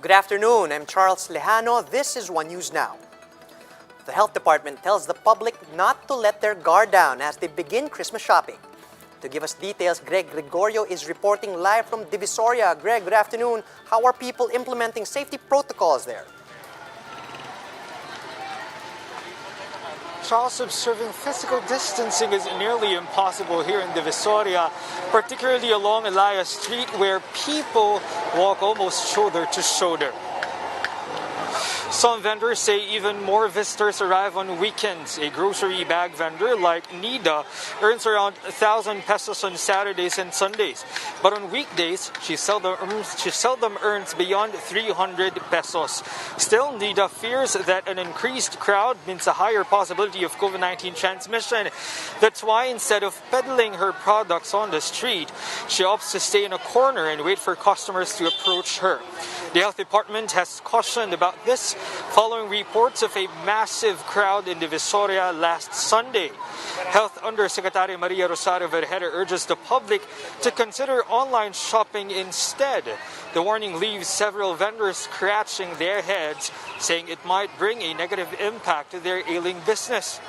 Good afternoon, I'm Charles Lejano. This is One News Now. The Health Department tells the public not to let their guard down as they begin Christmas shopping. To give us details, Greg Gregorio is reporting live from Divisoria. Greg, good afternoon. How are people implementing safety protocols there? Charles, observing physical distancing is nearly impossible here in Divisoria, particularly along Elias Street where people walk almost shoulder to shoulder. Some vendors say even more visitors arrive on weekends. A grocery bag vendor like Nida earns around 1,000 pesos on Saturdays and Sundays. But on weekdays, she seldom earns beyond 300 pesos. Still, Nida fears that an increased crowd means a higher possibility of COVID-19 transmission. That's why instead of peddling her products on the street, she opts to stay in a corner and wait for customers to approach her. The Health Department has cautioned about this following reports of a massive crowd in Divisoria last Sunday. Health Undersecretary Maria Rosario Vergera urges the public to consider online shopping instead. The warning leaves several vendors scratching their heads, saying it might bring a negative impact to their ailing business.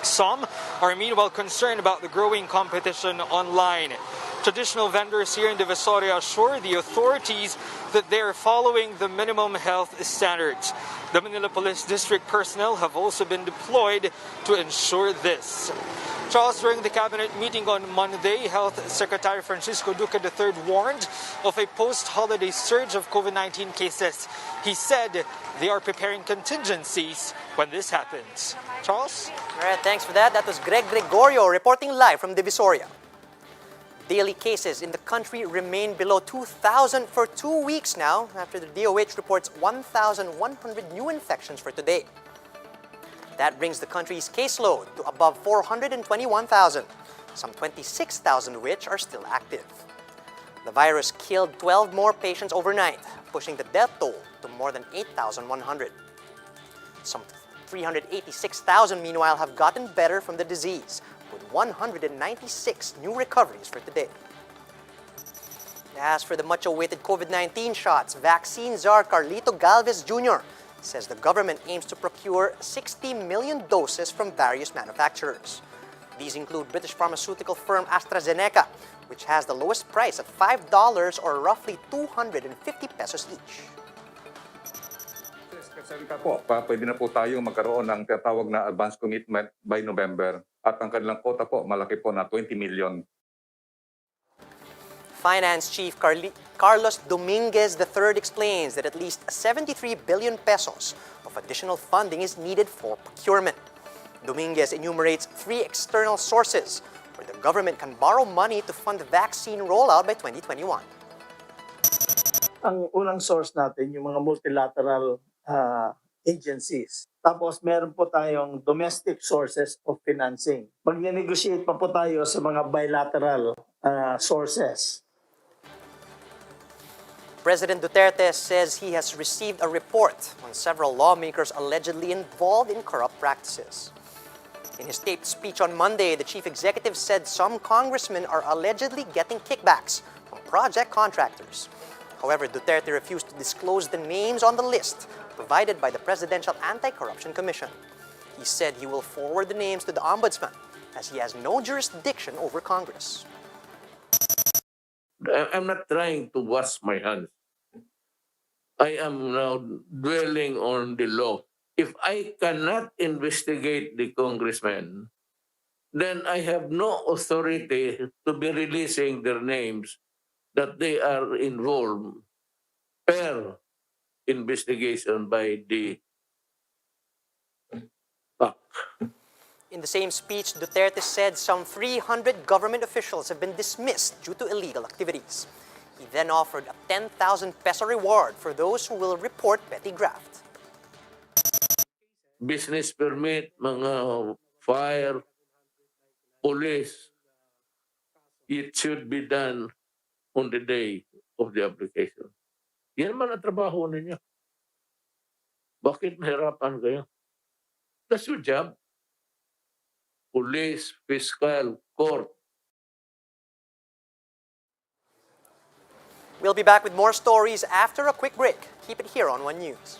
Some are meanwhile concerned about the growing competition online. Traditional vendors here in Divisoria assure the authorities that they are following the minimum health standards. The Manila Police District personnel have also been deployed to ensure this. Charles, during the cabinet meeting on Monday, Health Secretary Francisco Duque III warned of a post-holiday surge of COVID-19 cases. He said they are preparing contingencies when this happens. Charles? All right, thanks for that. That was Greg Gregorio reporting live from Divisoria. Daily cases in the country remain below 2,000 for 2 weeks now after the DOH reports 1,100 new infections for today. That brings the country's caseload to above 421,000, some 26,000 of which are still active. The virus killed 12 more patients overnight, pushing the death toll to more than 8,100. Some 386,000, meanwhile, have gotten better from the disease, with 196 new recoveries for today. As for the much-awaited COVID-19 shots, vaccine czar Carlito Galvez Jr. says the government aims to procure 60 million doses from various manufacturers. These include British pharmaceutical firm AstraZeneca, which has the lowest price at $5 or roughly 250 pesos each. Salita po, pwede na po tayo magkaroon ng tinatawag na advance commitment by November at ang kanilang quota po malaki po na 20 million. Finance Chief Carlos Dominguez III explains that at least 73 billion pesos of additional funding is needed for procurement. Dominguez enumerates 3 external sources where the government can borrow money to fund the vaccine rollout by 2021. Ang unang source natin, yung mga multilateral agencies. Tapos meron po tayong domestic sources of financing. Mag-negotiate pa po tayo sa mga bilateral sources. President Duterte says he has received a report on several lawmakers allegedly involved in corrupt practices. In his taped speech on Monday, the chief executive said some congressmen are allegedly getting kickbacks from project contractors. However, Duterte refused to disclose the names on the list provided by the Presidential Anti-Corruption Commission. He said he will forward the names to the Ombudsman as he has no jurisdiction over Congress. I'm not trying to wash my hands. I am now dwelling on the law. If I cannot investigate the congressman, then I have no authority to be releasing their names that they are involved per investigation by the PAC. In the same speech, Duterte said some 300 government officials have been dismissed due to illegal activities. He then offered a 10,000 peso reward for those who will report petty graft. Business permit, mga fire, police, it should be done on the day of the application. Yan man ang trabaho ninyo. Bakit nahirapan kayo? That's your job. Police, fiscal, court. We'll be back with more stories after a quick break. Keep it here on One News.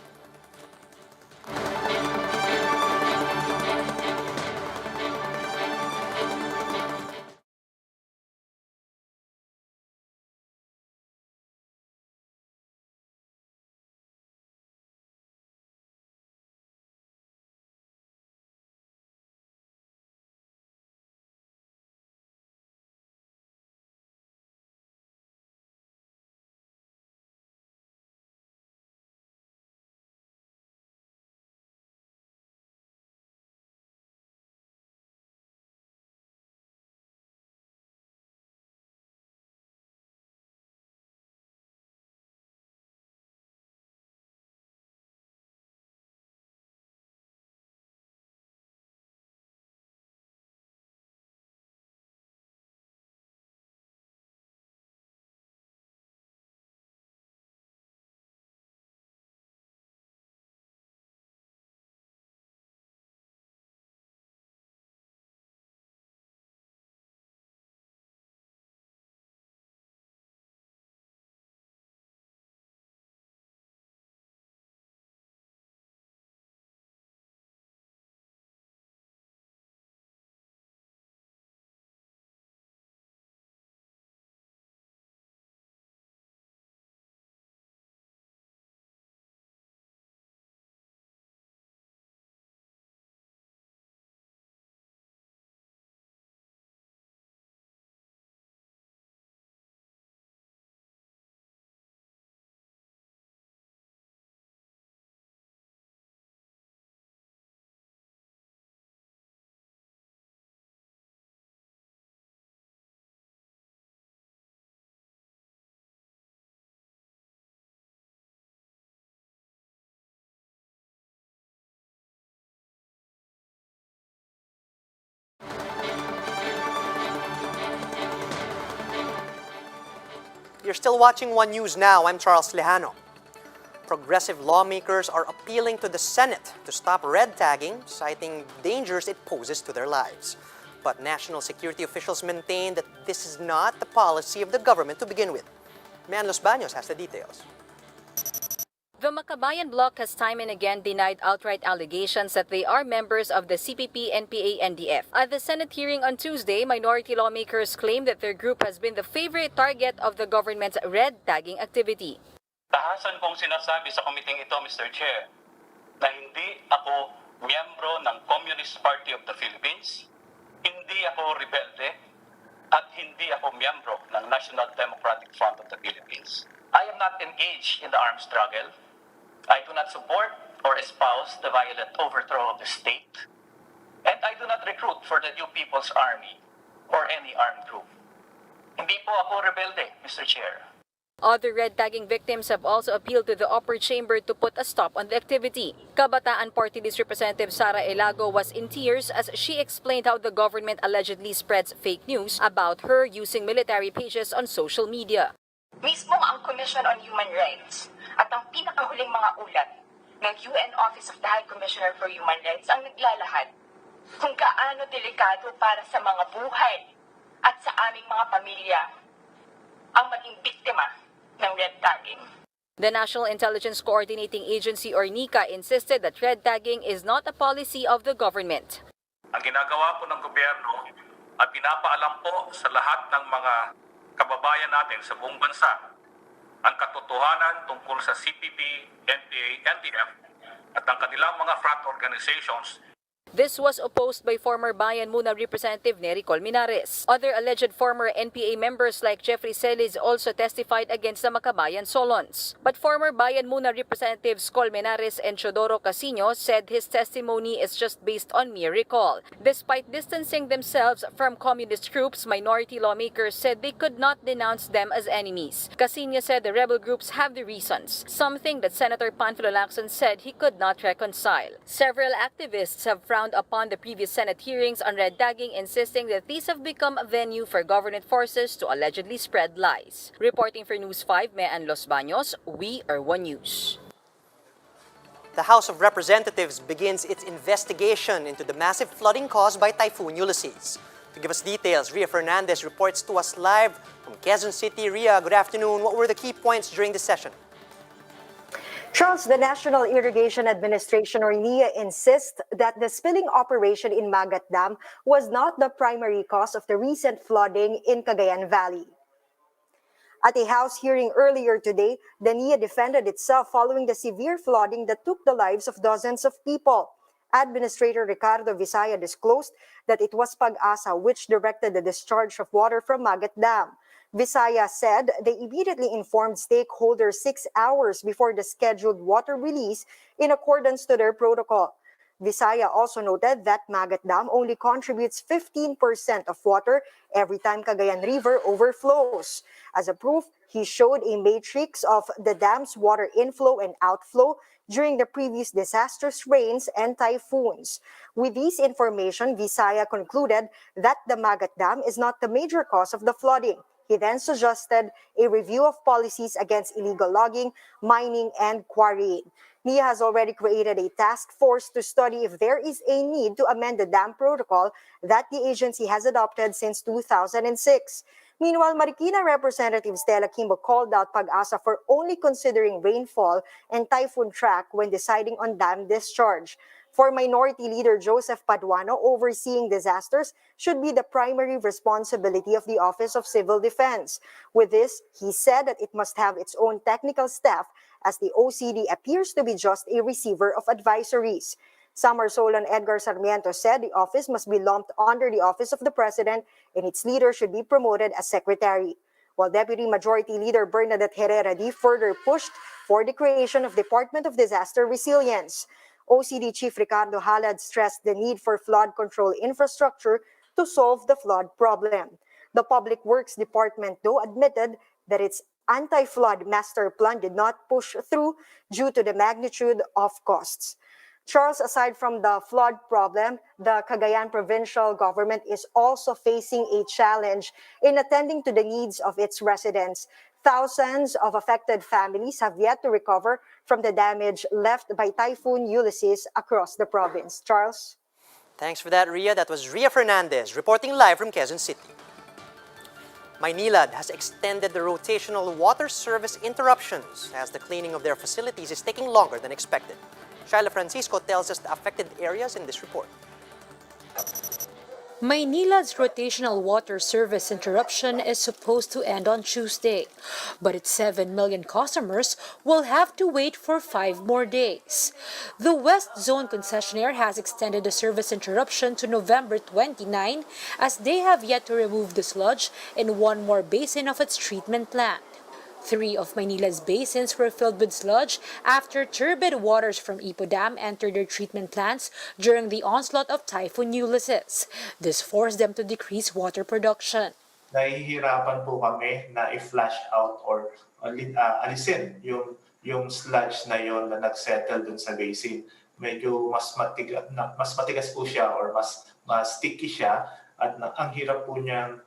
You're still watching One News Now. I'm Charles Lejano. Progressive lawmakers are appealing to the Senate to stop red tagging, citing dangers it poses to their lives. But national security officials maintain that this is not the policy of the government to begin with. Mian Los Baños has the details. The Makabayan Bloc has time and again denied outright allegations that they are members of the CPP, NPA, NDF. At the Senate hearing on Tuesday, minority lawmakers claim that their group has been the favorite target of the government's red tagging activity. Tahasan kong sinasabi sa komiting ito, Mr. Chair, na hindi ako miyembro ng Communist Party of the Philippines, hindi ako rebelde, at hindi ako miyembro ng National Democratic Front of the Philippines. I am not engaged in the armed struggle. I do not support or espouse the violent overthrow of the state. And I do not recruit for the New People's Army or any armed group. Hindi po ako rebelde, Mr. Chair. Other red tagging victims have also appealed to the upper chamber to put a stop on the activity. Kabataan Party List Representative Sara Elago was in tears as she explained how the government allegedly spreads fake news about her using military pages on social media. Mismo ang Commission on Human Rights at ang pinakahuling mga ulat ng UN Office of the High Commissioner for Human Rights ang naglalahad kung gaano delikado para sa mga buhay at sa aming mga pamilya ang maging biktima ng red tagging. The National Intelligence Coordinating Agency or NICA insisted that red tagging is not a policy of the government. Ang ginagawa po ng gobyerno at pinapaalam po sa lahat ng mga kababayan natin sa buong bansa ang katotohanan tungkol sa CPP, NPA, NDF at ang kanilang mga front organizations. This was opposed by former Bayan Muna Representative Nery Colmenares. Other alleged former NPA members like Jeffrey Celis also testified against the Makabayan Solons. But former Bayan Muna Representatives Colmenares and Chodoro Casino said his testimony is just based on mere recall. Despite distancing themselves from communist groups, minority lawmakers said they could not denounce them as enemies. Casino said the rebel groups have the reasons, something that Senator Panfilo Lacson said he could not reconcile. Several activists have frowned upon the previous Senate hearings on red tagging, insisting that these have become a venue for government forces to allegedly spread lies. Reporting for News 5, Mian Los Baños, we are One News. The House of Representatives begins its investigation into the massive flooding caused by Typhoon Ulysses. To give us details, Ria Fernandez reports to us live from Quezon City. Ria, good afternoon. What were the key points during the session? Charles, the National Irrigation Administration or NIA insists that the spilling operation in Magat Dam was not the primary cause of the recent flooding in Cagayan Valley. At a House hearing earlier today, the NIA defended itself following the severe flooding that took the lives of dozens of people. Administrator Ricardo Visaya disclosed that it was Pag-asa which directed the discharge of water from Magat Dam. Visaya said they immediately informed stakeholders 6 hours before the scheduled water release in accordance to their protocol. Visaya also noted that Magat Dam only contributes 15% of water every time Cagayan River overflows. As a proof, he showed a matrix of the dam's water inflow and outflow during the previous disastrous rains and typhoons. With this information, Visaya concluded that the Magat Dam is not the major cause of the flooding. He then suggested a review of policies against illegal logging, mining, and quarrying. NIA has already created a task force to study if there is a need to amend the dam protocol that the agency has adopted since 2006. Meanwhile, Marikina Representative Stella Kimbo called out Pag-asa for only considering rainfall and typhoon track when deciding on dam discharge. For Minority Leader Joseph Paduano, overseeing disasters should be the primary responsibility of the Office of Civil Defense. With this, he said that it must have its own technical staff as the OCD appears to be just a receiver of advisories. Summer-Solon Edgar Sarmiento said the office must be lumped under the Office of the President and its leader should be promoted as secretary. While Deputy Majority Leader Bernadette Herrera D. further pushed for the creation of Department of Disaster Resilience. OCD Chief Ricardo Halad stressed the need for flood control infrastructure to solve the flood problem. The Public Works Department, though, admitted that its anti-flood master plan did not push through due to the magnitude of costs. Charles, aside from the flood problem, the Cagayan provincial government is also facing a challenge in attending to the needs of its residents. Thousands of affected families have yet to recover from the damage left by Typhoon Ulysses across the province. Charles? Thanks for that, Ria. That was Ria Fernandez reporting live from Quezon City. Maynilad has extended the rotational water service interruptions as the cleaning of their facilities is taking longer than expected. Shaila Francisco tells us the affected areas in this report. Maynilad's rotational water service interruption is supposed to end on Tuesday, but its 7 million customers will have to wait for 5 more days. The West Zone concessionaire has extended the service interruption to November 29 as they have yet to remove the sludge in one more basin of its treatment plant. 3 of Maynilad's basins were filled with sludge after turbid waters from Ipo Dam entered their treatment plants during the onslaught of Typhoon Ulysses. This forced them to decrease water production. Nahihirapan po kami na i-flush out or alisin yung sludge na yon na nagsettle dun sa basin. Medyo mas matigas po siya or mas sticky siya at ang hirap po niyang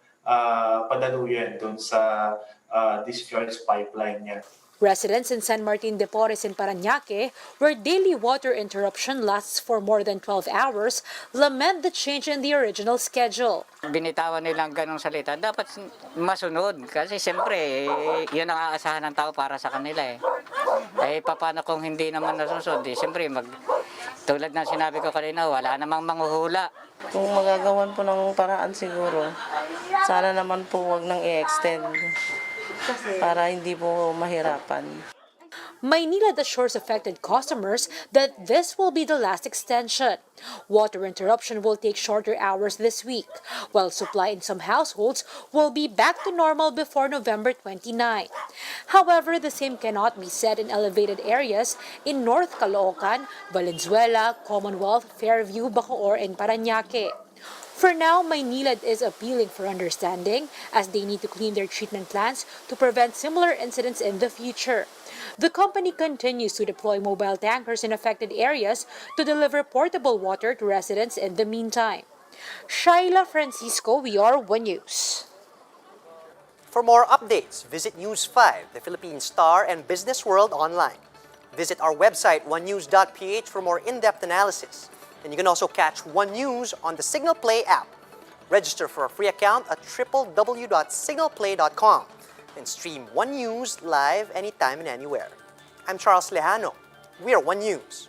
padaluyan dun sa discharge pipeline niya. Residents in San Martin de Porres in Parañaque, where daily water interruption lasts for more than 12 hours, lament the change in the original schedule. Binitawan nilang ganong salita, dapat masunod kasi siyempre yun ang aasahan ng tao para sa kanila eh. Paano kung hindi naman nasusunod? Siyempre tulad ng sinabi ko kanina, wala namang manghuhula. Kung magagawan po ng paraan siguro, sana naman po wag nang i-extend para hindi po mahirapan. Maynilad assures affected customers that this will be the last extension. Water interruption will take shorter hours this week, while supply in some households will be back to normal before November 29. However, the same cannot be said in elevated areas in North Caloocan, Valenzuela, Commonwealth, Fairview, Bacoor, and Parañaque. For now, Maynilad is appealing for understanding as they need to clean their treatment plants to prevent similar incidents in the future. The company continues to deploy mobile tankers in affected areas to deliver portable water to residents in the meantime. Shaila Francisco, VR One News. For more updates, visit News 5, the Philippine Star, and Business World online. Visit our website, onenews.ph, for more in-depth analysis. And you can also catch One News on the Signal Play app. Register for a free account at www.signalplay.com and stream One News live anytime and anywhere. I'm Charles Lejano. We are One News.